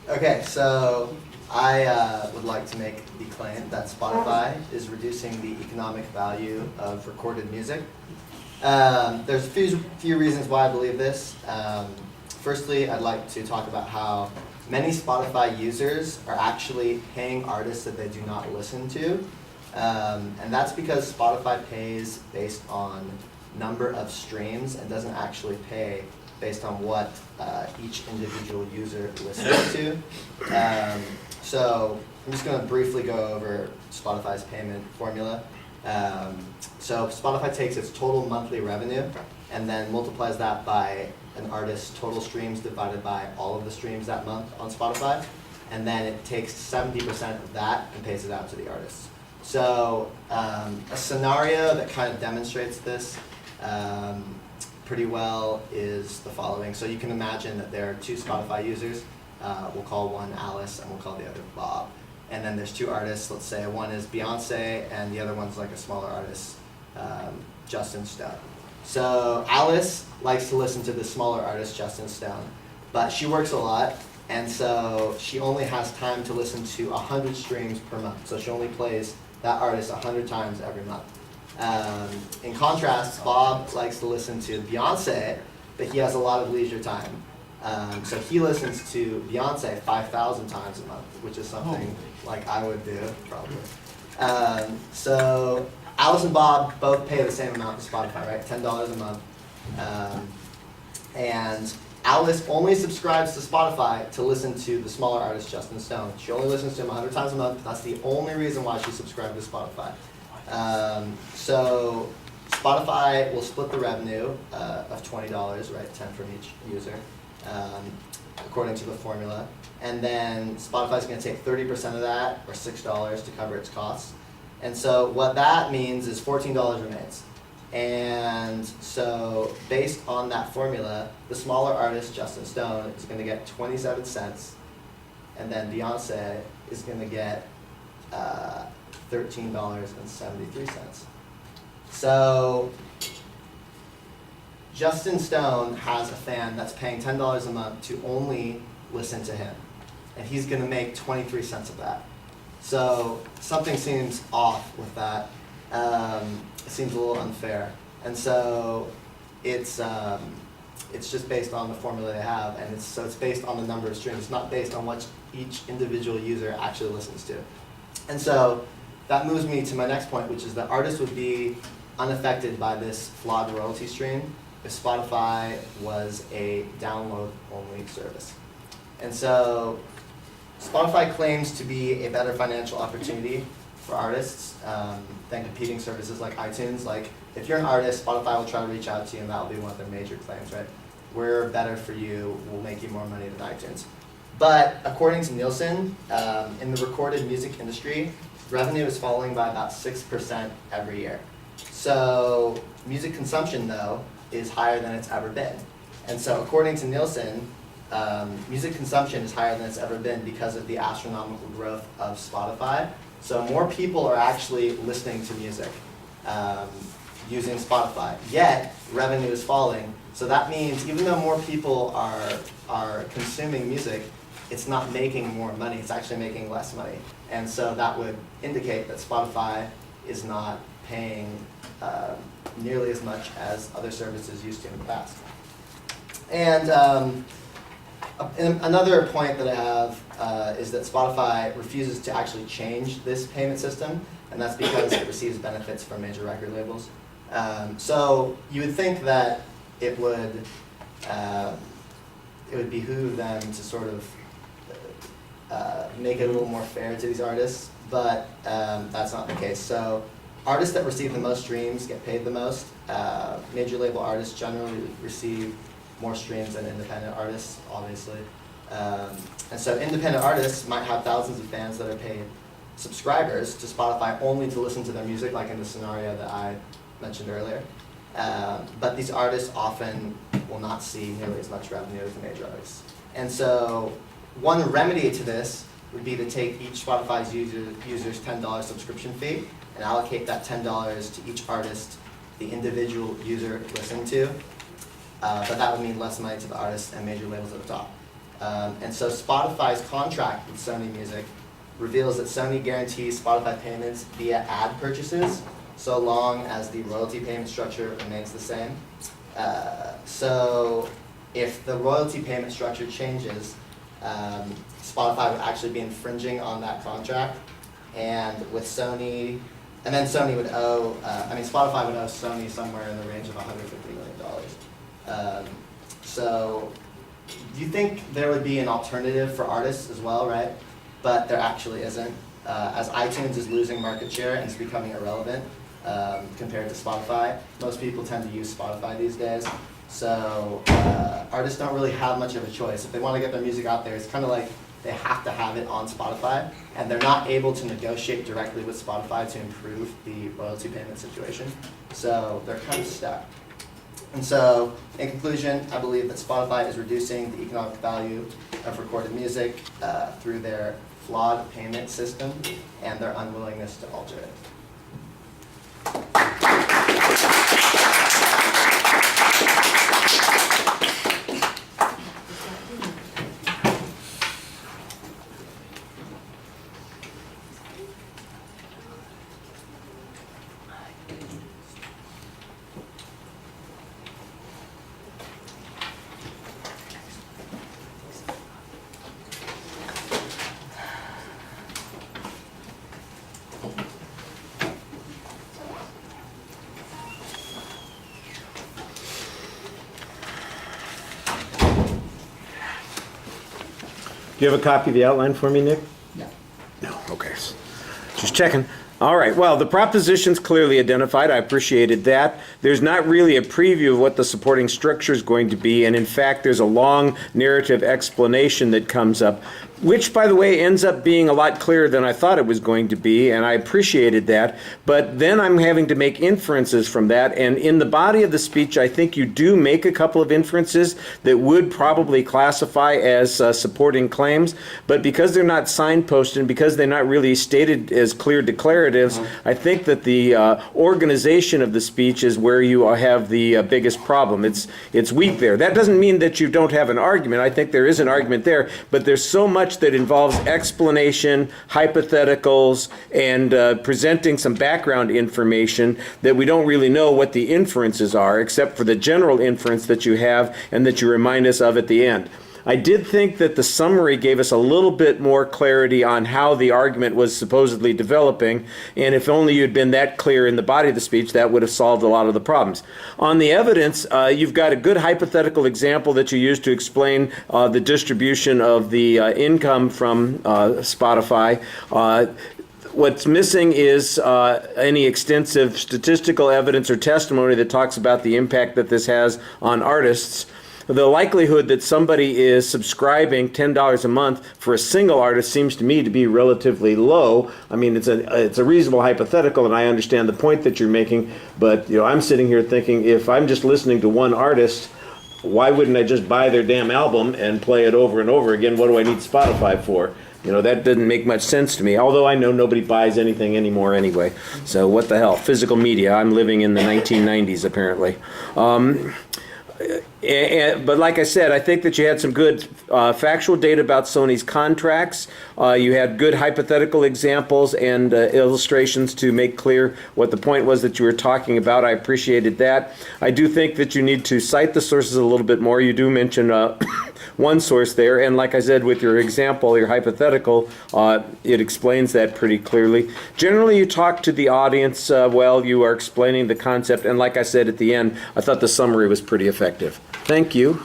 Okay, so I would like to make the claim that Spotify is reducing the economic value of recorded music. There's a few reasons why I believe this. Firstly, I'd like to talk about how many Spotify users are actually paying artists that they do not listen to. And that's because Spotify pays based on number of streams and doesn't actually pay based on what each individual user listens to. So I'm just going to briefly go over Spotify's payment formula. So Spotify takes its total monthly revenue and then multiplies that by an artist's total streams divided by all of the streams that month on Spotify. And then it takes 70% of that and pays it out to the artists. So a scenario that kind of demonstrates this pretty well is the following. So you can imagine that there are two Spotify users. We'll call one Alice and we'll call the other Bob. And then there's two artists. Let's say one is Beyonce and the other one's like a smaller artist, Justin Stone. So Alice likes to listen to the smaller artist, Justin Stone, but she works a lot, and so she only has time to listen to 100 streams per month. So she only plays that artist 100 times every month. In contrast, Bob likes to listen to Beyonce, but he has a lot of leisure time. So he listens to Beyonce 5,000 times a month, which is something like I would do, probably. So Alice and Bob both pay the same amount to Spotify, right? $10 a month. And Alice only subscribes to Spotify to listen to the smaller artist, Justin Stone. She only listens to him 100 times a month. That's the only reason why she subscribed to Spotify. So Spotify will split the revenue of $20, right? 10 from each user, according to the formula. And then Spotify's going to take 30% of that, or $6, to cover its costs. And so what that means is $14 remains. And so based on that formula, the smaller artist, Justin Stone, is going to get 27 cents, and then Beyonce is going to get $13.73. So Justin Stone has a fan that's paying $10 a month to only listen to him, and he's going to make 23 cents of that. So something seems off with that. It seems a little unfair, and so it's just based on the formula they have, and it's based on the number of streams. It's not based on what each individual user actually listens to. And so that moves me to my next point, which is that artists would be unaffected by this flawed royalty stream if Spotify was a download-only service. And so Spotify claims to be a better financial opportunity for artists than competing services like iTunes. Like, if you're an artist, Spotify will try to reach out to you, and that will be one of their major claims, right? We're better for you, we'll make you more money than iTunes. But according to Nielsen, in the recorded music industry, revenue is falling by about 6% every year. So music consumption, though, is higher than it's ever been. And so according to Nielsen, music consumption is higher than it's ever been because of the astronomical growth of Spotify. So more people are actually listening to music using Spotify, yet revenue is falling. So that means even though more people are consuming music, it's not making more money, it's actually making less money. And so that would indicate that Spotify is not paying nearly as much as other services used to in the past. And another point that I have is that Spotify refuses to actually change this payment system, and that's because it receives benefits from major record labels. So you would think that it would behoove them to sort of make it a little more fair to these artists, but that's not the case. So artists that receive the most streams get paid the most. Major label artists generally receive more streams than independent artists, obviously. And so independent artists might have thousands of fans that are paid subscribers to Spotify only to listen to their music, like in the scenario that I mentioned earlier. But these artists often will not see nearly as much revenue as the major artists. And so one remedy to this would be to take each Spotify's user's $10 subscription fee and allocate that $10 to each artist the individual user listened to. But that would mean less money to the artists and major labels at the top. And so Spotify's contract with Sony Music reveals that Sony guarantees Spotify payments via ad purchases, so long as the royalty payment structure remains the same. So if the royalty payment structure changes, Spotify would actually be infringing on that contract, and with Sony, and then Sony would owe, Spotify would owe Sony somewhere in the range of $150 million. So do you think there would be an alternative for artists as well, right? But there actually isn't. As iTunes is losing market share and is becoming irrelevant compared to Spotify, most people tend to use Spotify these days. So artists don't really have much of a choice. If they want to get their music out there, it's kind of like they have to have it on Spotify, and they're not able to negotiate directly with Spotify to improve the royalty payment situation. So they're kind of stuck. And so, in conclusion, I believe that Spotify is reducing the economic value of recorded music through their flawed payment system and their unwillingness to alter it. Do you have a copy of the outline for me, Nick? No. No, okay. Just checking. All right, well, the proposition's clearly identified. I appreciated that. There's not really a preview of what the supporting structure is going to be, and in fact, there's a long narrative explanation that comes up, which, by the way, ends up being a lot clearer than I thought it was going to be, and I appreciated that. But then I'm having to make inferences from that, and in the body of the speech, I think you do make a couple of inferences that would probably classify as supporting claims, but because they're not signposted and because they're not really stated as clear declaratives, I think that the organization of the speech is where you have the biggest problem. It's weak there. That doesn't mean that you don't have an argument. I think there is an argument there, but there's so much that involves explanation, hypotheticals, and presenting some background information that we don't really know what the inferences are, except for the general inference that you have and that you remind us of at the end. I did think that the summary gave us a little bit more clarity on how the argument was supposedly developing, and if only you'd been that clear in the body of the speech, that would have solved a lot of the problems. On the evidence, you've got a good hypothetical example that you used to explain the distribution of the income from Spotify. What's missing is any extensive statistical evidence or testimony that talks about the impact that this has on artists. The likelihood that somebody is subscribing $10 a month for a single artist seems to me to be relatively low. I mean, it's a reasonable hypothetical, and I understand the point that you're making, but I'm sitting here thinking, if I'm just listening to one artist, why wouldn't I just buy their damn album and play it over and over again? What do I need Spotify for? That doesn't make much sense to me, although I know nobody buys anything anymore anyway. So what the hell? Physical media. I'm living in the 1990s, apparently. But like I said, I think that you had some good factual data about Sony's contracts. You had good hypothetical examples and illustrations to make clear what the point was that you were talking about. I appreciated that. I do think that you need to cite the sources a little bit more. You do mention one source there, and like I said, with your example, your hypothetical, it explains that pretty clearly. Generally, you talk to the audience while you are explaining the concept, and like I said at the end, I thought the summary was pretty effective. Thank you.